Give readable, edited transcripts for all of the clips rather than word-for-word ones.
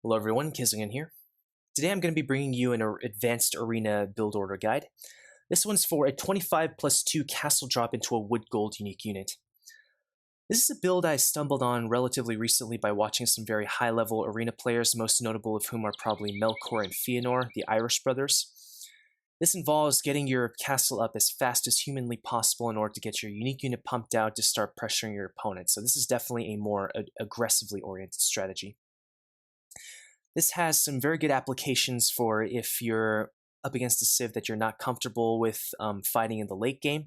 Hello everyone, Kizingen here. Today I'm going to be bringing you an advanced arena build order guide. This one's for a 25+2 castle drop into a wood gold unique unit. This is a build I stumbled on relatively recently by watching some very high level arena players, most notable of whom are probably Melkor and Fëanor, the Irish brothers. This involves getting your castle up as fast as humanly possible in order to get your unique unit pumped out to start pressuring your opponent, so this is definitely a more aggressively oriented strategy. This has some very good applications for if you're up against a civ that you're not comfortable with fighting in the late game,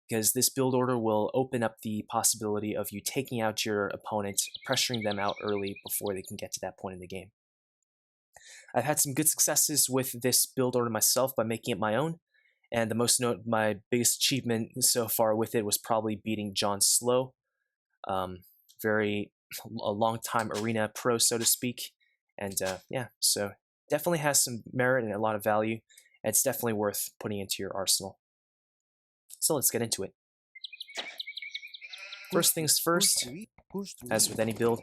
because this build order will open up the possibility of you taking out your opponent, pressuring them out early before they can get to that point in the game. I've had some good successes with this build order myself by making it my own, and my biggest achievement so far with it was probably beating John Slow, a long-time arena pro, so to speak. And yeah, so definitely has some merit and a lot of value, and it's definitely worth putting into your arsenal. So let's get into it. First things first, as with any build,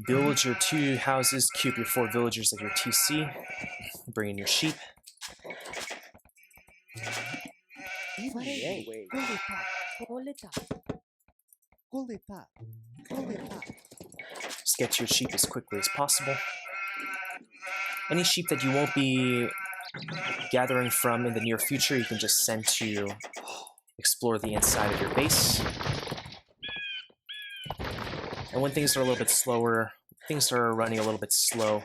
build your 2 houses, queue up your 4 villagers at your TC, bring in your sheep. Just get to your sheep as quickly as possible. Any sheep that you won't be gathering from in the near future, you can just send to explore the inside of your base. And when things are a little bit slower, things are running a little bit slow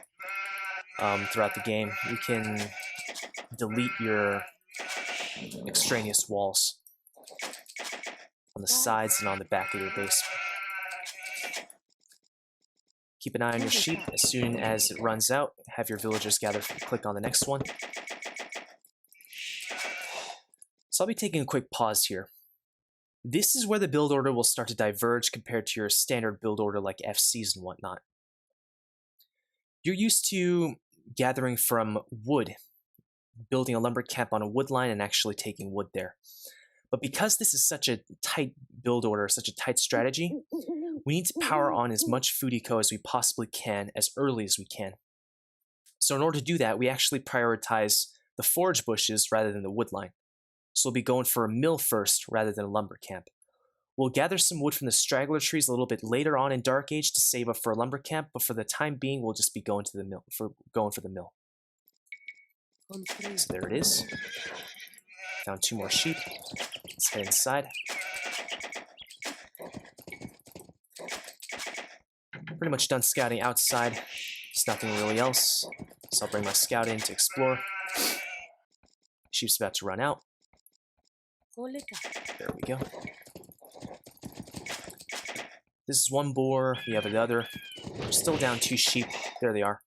throughout the game, you can delete your extraneous walls on the sides and on the back of your base. Keep an eye on your sheep. As soon as it runs out, have your villagers gather, click on the next one. So I'll be taking a quick pause here. This is where the build order will start to diverge compared to your standard build order like FCs and whatnot. You're used to gathering from wood, building a lumber camp on a wood line and actually taking wood there. But because this is such a tight build order, such a tight strategy, we need to power on as much food eco as we possibly can as early as we can. So in order to do that, we actually prioritize the forage bushes rather than the wood line. So we'll be going for a mill first rather than a lumber camp. We'll gather some wood from the straggler trees a little bit later on in Dark Age to save up for a lumber camp, but for the time being, we'll just be going for the mill. So there it is. Found 2 more sheep. Let's head inside. Pretty much done scouting outside. There's nothing really else. So I'll bring my scout in to explore. Sheep's about to run out. There we go. This is 1 boar, we have the other. We're still down 2 sheep. There they are.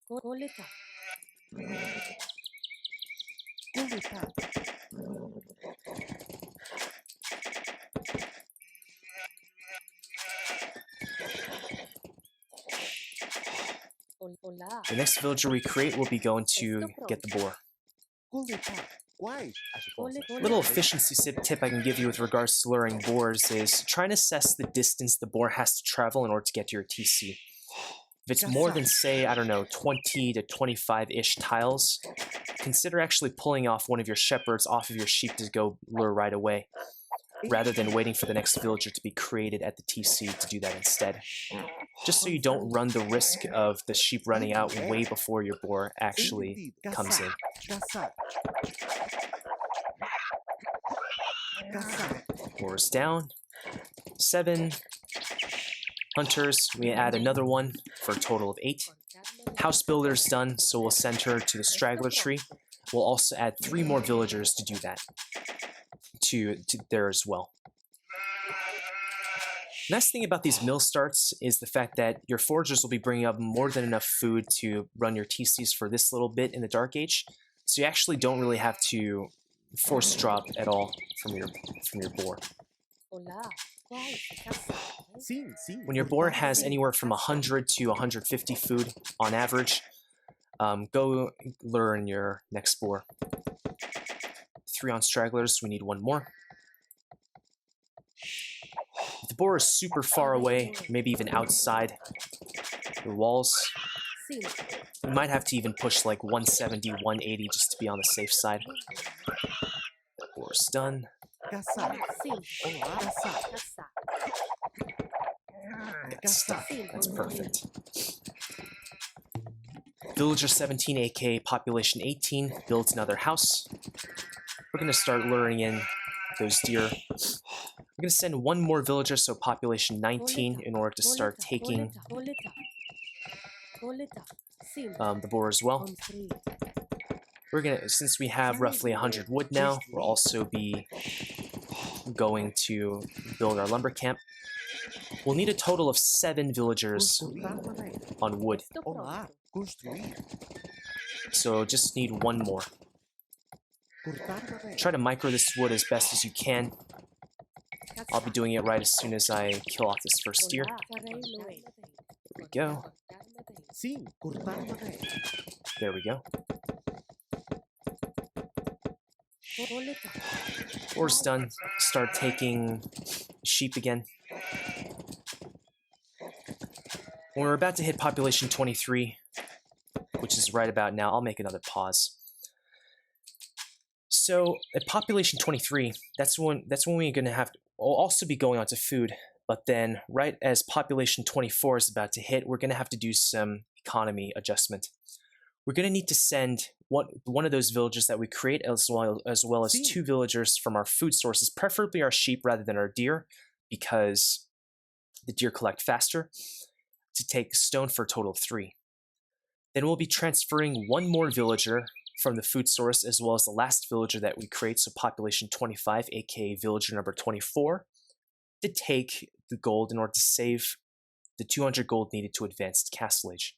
The next villager we create will be going to get the boar. Little efficiency tip I can give you with regards to luring boars is try and assess the distance the boar has to travel in order to get to your TC. If it's more than, say, I don't know, 20 to 25-ish tiles, consider actually pulling off one of your shepherds off of your sheep to go lure right away, rather than waiting for the next villager to be created at the TC to do that instead. Just so you don't run the risk of the sheep running out way before your boar actually comes in. Boar's down. 7. Hunters, we add another 1 for a total of 8. House builder's done, so we'll send her to the straggler tree. We'll also add 3 more villagers to do that, to there as well. Nice thing about these mill starts is the fact that your foragers will be bringing up more than enough food to run your TCs for this little bit in the Dark Age, so you actually don't really have to force drop at all from your boar. When your boar has anywhere from 100 to 150 food on average, go lure in your next boar. 3 on stragglers, we need 1 more. If the boar is super far away, maybe even outside, The walls, we might have to even push like 170, 180 just to be on the safe side. Boar's done. That's stuck. That's perfect. Villager 17, aka population 18, builds another house. We're going to start luring in those deer. We're going to send one more villager, so population 19, in order to start taking the boar as well. We're going to, since we have roughly 100 wood now, we'll also be going to build our lumber camp. We'll need a total of 7 villagers on wood. So just need one more. Try to micro this wood as best as you can. I'll be doing it right as soon as I kill off this first deer. There we go. There we go. Boar's done. Start taking sheep again. When we're about to hit population 23, which is right about now, I'll make another pause. So at population 23, that's when we're going to have to, we'll also be going on to food, but then right as population 24 is about to hit, we're going to have to do some economy adjustment. We're going to need to send one of those villagers that we create, as well as 2 villagers from our food sources, preferably our sheep rather than our deer, because the deer collect faster, to take stone for a total of 3. Then we'll be transferring one more villager from the food source, as well as the last villager that we create, so population 25, aka villager number 24, to take the gold in order to save the 200 gold needed to advance to Castle Age.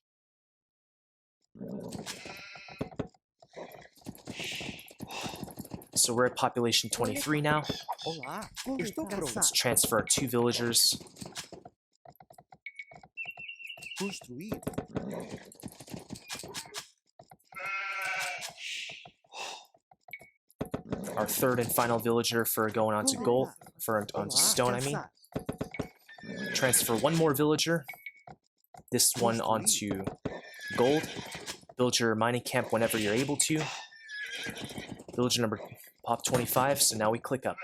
So we're at population 23 now. Let's transfer our 2 villagers. Our 3rd and final villager for going on to gold, onto stone, I mean. Transfer one more villager. This one onto gold. Build your mining camp whenever you're able to. Villager number pop 25, so now we click up.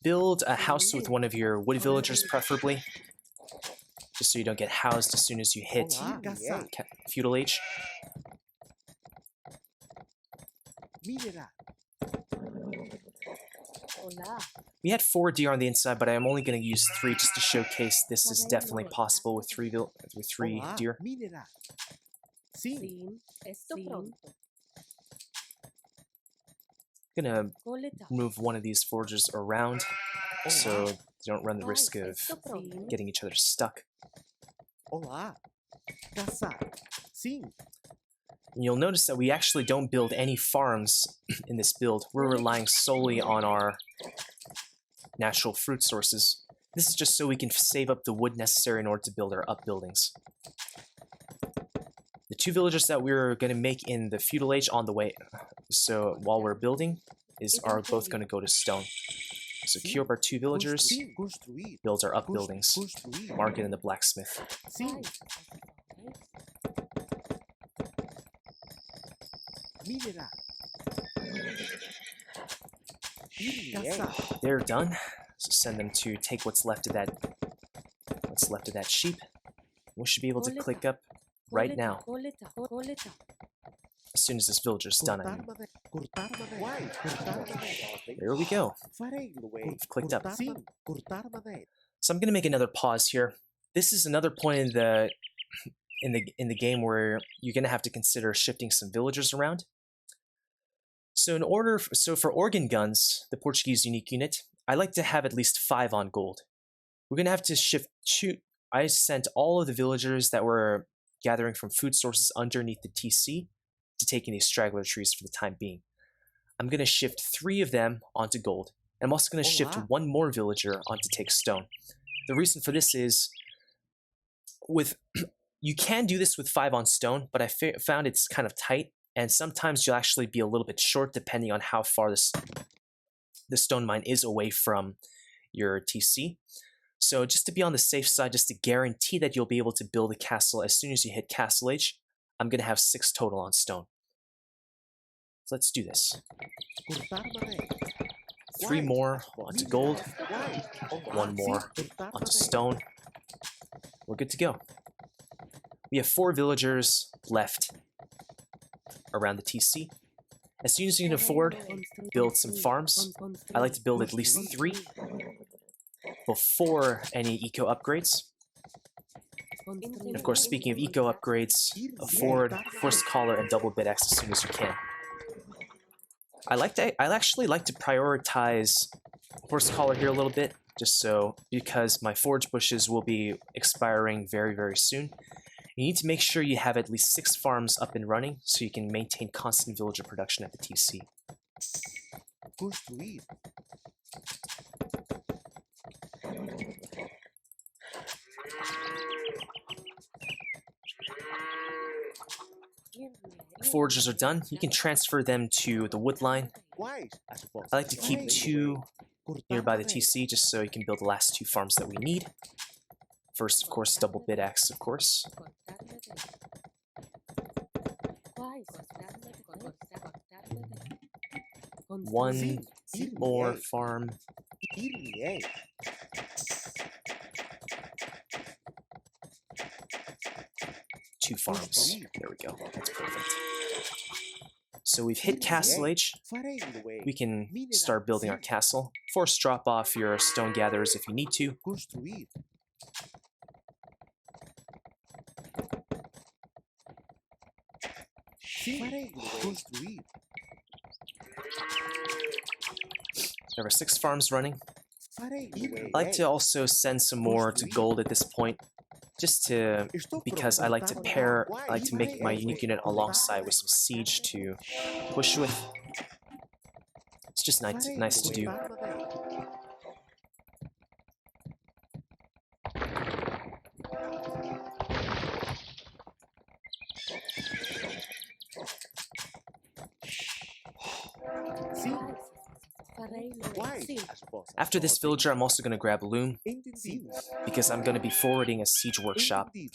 Build a house with one of your wood villagers, preferably, just so you don't get housed as soon as you hit feudal age. We had 4 deer on the inside, but I'm only going to use 3 just to showcase this is definitely possible with 3 deer. I'm going to move one of these foragers around so they don't run the risk of getting each other stuck. And you'll notice that we actually don't build any farms in this build. We're relying solely on our natural fruit sources. This is just so we can save up the wood necessary in order to build our upbuildings. The 2 villagers that we're going to make in the feudal age on the way, so while we're building, are both going to go to stone. So queue up our 2 villagers, build our upbuildings, mark it in the blacksmith. They're done. So send them to take what's left of that sheep. We should be able to click up right now. As soon as this villager's done, I mean. There we go. We've clicked up. So I'm gonna make another pause here. This is another point in the game where you're gonna have to consider shifting some villagers around. So for organ guns, the Portuguese unique unit, I like to have at least 5 on gold. We're going to have to shift 2. I sent all of the villagers that were gathering from food sources underneath the TC to taking these straggler trees for the time being. I'm going to shift 3 of them onto gold. I'm also going to shift 1 more villager onto take stone. The reason for this is, you can do this with 5 on stone, but I found it's kind of tight, and sometimes you'll actually be a little bit short depending on how far the stone mine is away from your TC. So just to be on the safe side, just to guarantee that you'll be able to build a castle as soon as you hit castle age, I'm going to have 6 total on stone. So let's do this. 3 more onto gold, 1 more onto stone. We're good to go. We have 4 villagers left around the TC. As soon as you can afford, build some farms. I like to build at least 3 before any eco upgrades. And of course, speaking of eco upgrades, afford First Collar and Double Bit X as soon as you can. I actually like to prioritize First Collar here a little bit, just so, because my forage bushes will be expiring very, very soon. You need to make sure you have at least 6 farms up and running so you can maintain constant villager production at the TC. Foragers are done. You can transfer them to the wood line. I like to keep 2 nearby the TC just so you can build the last 2 farms that we need. First, of course, Double Bit X, of course. 1 more farm. 2 farms. There we go. That's perfect. So we've hit castle age. We can start building our castle. Force drop off your stone gatherers if you need to. There are 6 farms running. I like to also send some more to gold at this point, because I like to make my unique unit alongside with some siege to push with. It's just nice to do. After this villager, I'm also going to grab Loom, because I'm going to be forwarding a siege workshop. You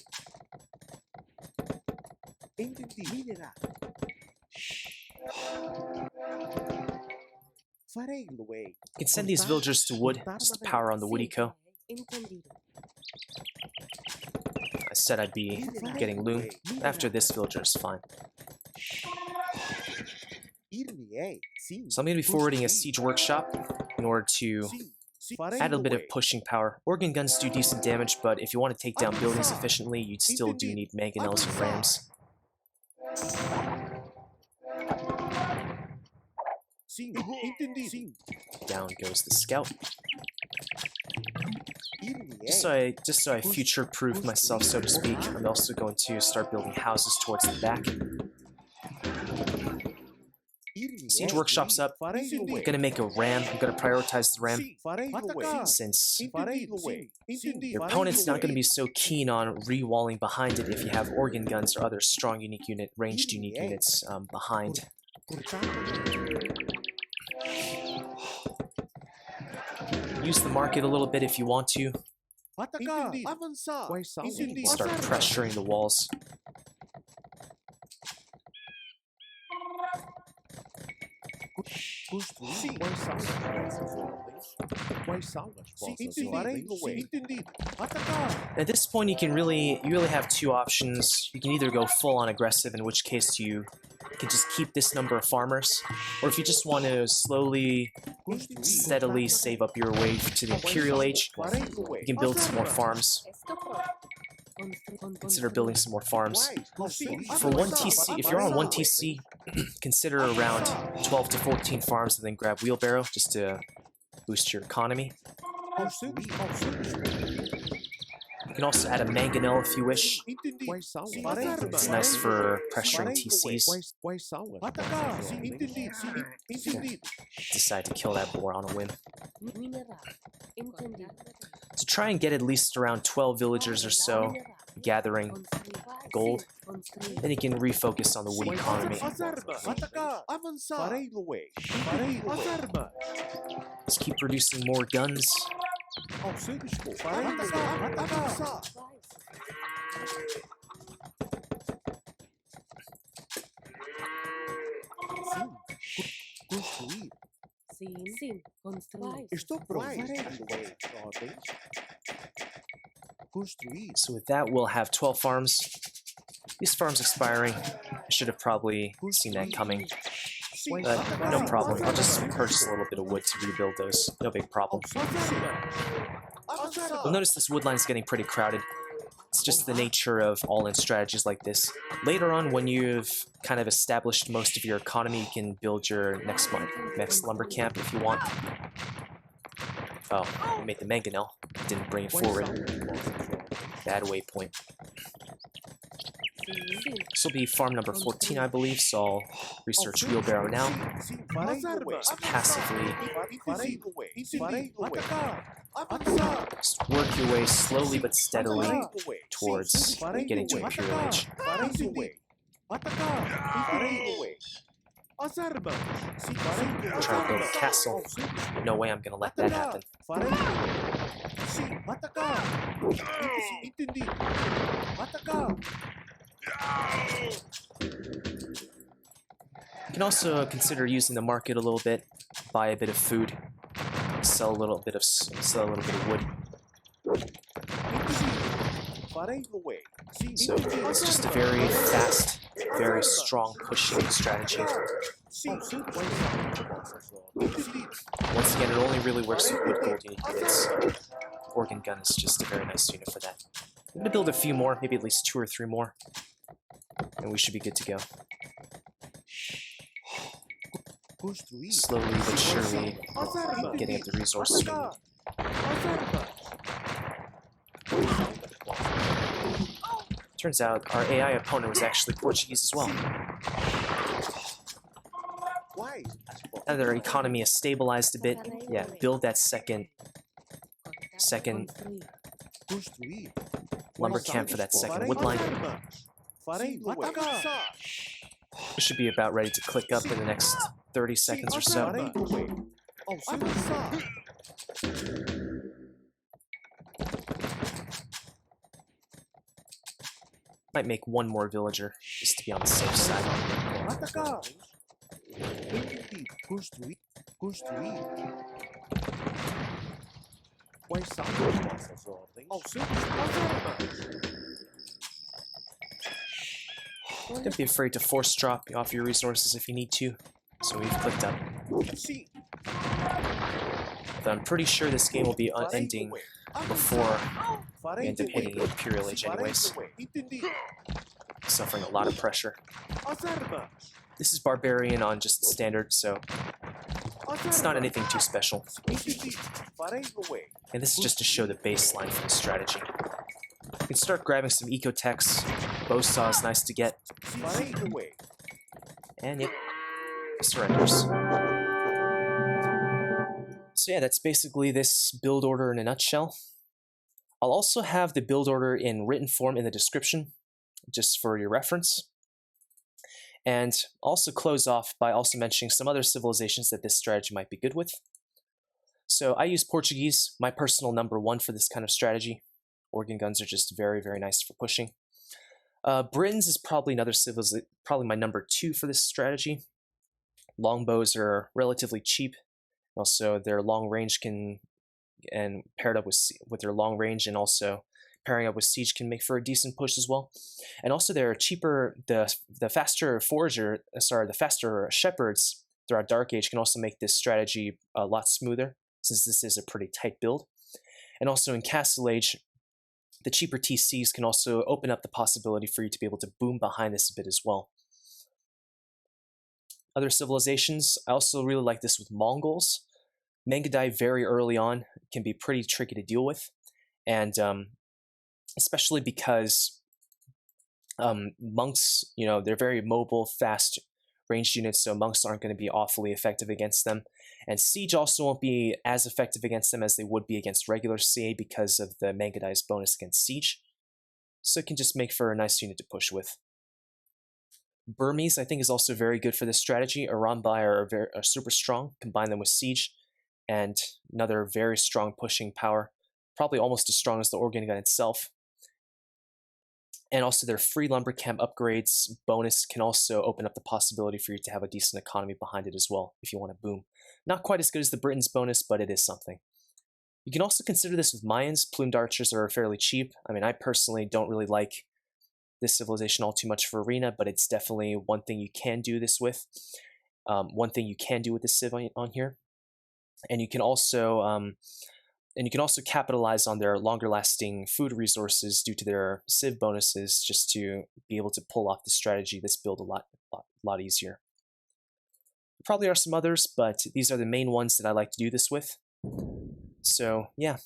can send these villagers to wood, just to power on the wood eco. I said I'd be getting Loom. After this villager is fine. So I'm going to be forwarding a siege workshop in order to add a bit of pushing power. Organ guns do decent damage, but if you want to take down buildings efficiently, you still do need mangonels and rams. Down goes the scout. Just so I future-proof myself, so to speak, I'm also going to start building houses towards the back. Siege workshop's up. I'm going to make a ram. I'm going to prioritize the ram, since your opponent's not going to be so keen on re-walling behind it if you have organ guns or other strong unique unit, ranged unique units behind. Use the market a little bit if you want to. Start pressuring the walls. At this point, you really have 2 options. You can either go full on aggressive, in which case you can just keep this number of farmers, or if you just want to slowly, steadily save up your way to the Imperial Age, you can build some more farms. Consider building some more farms. For 1 TC, if you're on 1 TC, consider around 12 to 14 farms and then grab Wheelbarrow just to boost your economy. You can also add a Mangonel if you wish. It's nice for pressuring TCs. Decide to kill that boar on a whim. So try and get at least around 12 villagers or so gathering gold. Then you can refocus on the wood economy. Let's keep producing more guns. So with that, we'll have 12 farms. These farms expiring. I should have probably seen that coming. But no problem. I'll just purchase a little bit of wood to rebuild those. No big problem. You'll notice this wood line is getting pretty crowded. It's just the nature of all-in strategies like this. Later on, when you've kind of established most of your economy, you can build your next lumber camp if you want. Oh, I made the mangonel. Didn't bring it forward. Bad waypoint. This will be farm number 14, I believe, so I'll research wheelbarrow now. So passively, just work your way slowly but steadily towards getting to Imperial Age. Trying to build a castle. No way I'm gonna let that happen. You can also consider using the market a little bit, buy a bit of food, sell a little bit of wood. So it's just a very fast, very strong pushing strategy. Once again, it only really works with wood gold units. Organ gun is just a very nice unit for that. I'm gonna build a few more, maybe at least 2 or 3 more, and we should be good to go. Slowly but surely getting at the resources we need. Turns out our AI opponent was actually Portuguese as well. Now their economy is stabilized a bit. Yeah, build that second lumber camp for that second wood line. We should be about ready to click up in the next 30 seconds or so. Might make 1 more villager, just to be on the safe side. Don't be afraid to force drop off your resources if you need to. So we've clicked up. But I'm pretty sure this game will be ending before we end up hitting the Imperial Age anyways. Suffering a lot of pressure. This is Barbarian on just standard, so it's not anything too special. And this is just to show the baseline for the strategy. You can start grabbing some eco-techs. Bow saw is nice to get. And yep, surrenders. So yeah, that's basically this build order in a nutshell. I'll also have the build order in written form in the description, just for your reference. And also close off by also mentioning some other civilizations that this strategy might be good with. So I use Portuguese, my personal #1 for this kind of strategy. Organ guns are just very, very nice for pushing. Britons is probably probably my #2 for this strategy. Longbows are relatively cheap. Also, their long range and paired up with their long range, and also pairing up with siege can make for a decent push as well. And also, they're cheaper. The faster the faster shepherds throughout Dark Age can also make this strategy a lot smoother, since this is a pretty tight build. And also in Castle Age, the cheaper TCs can also open up the possibility for you to be able to boom behind this a bit as well. Other civilizations, I also really like this with Mongols. Mangudai very early on can be pretty tricky to deal with, and especially because monks, they're very mobile, fast ranged units, so monks aren't going to be awfully effective against them. And siege also won't be as effective against them as they would be against regular CA because of the Mangudai's bonus against siege. so it can just make for a nice unit to push with. Burmese, I think, is also very good for this strategy. Arambai are super strong. Combine them with Siege, and another very strong pushing power, probably almost as strong as the organ gun itself. And also their free lumber camp upgrades bonus can also open up the possibility for you to have a decent economy behind it as well, if you want to boom. Not quite as good as the Britons bonus, but it is something. You can also consider this with Mayans. Plumed archers are fairly cheap. I mean, I personally don't really like this civilization all too much for arena, but it's definitely one thing you can do this with. One thing you can do with this civ on here, and you can also capitalize on their longer-lasting food resources due to their civ bonuses, just to be able to pull off the strategy this build a lot easier. There probably are some others, but these are the main ones that I like to do this with. So yeah,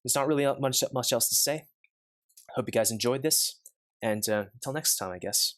there's not really much else to say. Hope you guys enjoyed this, and until next time, I guess.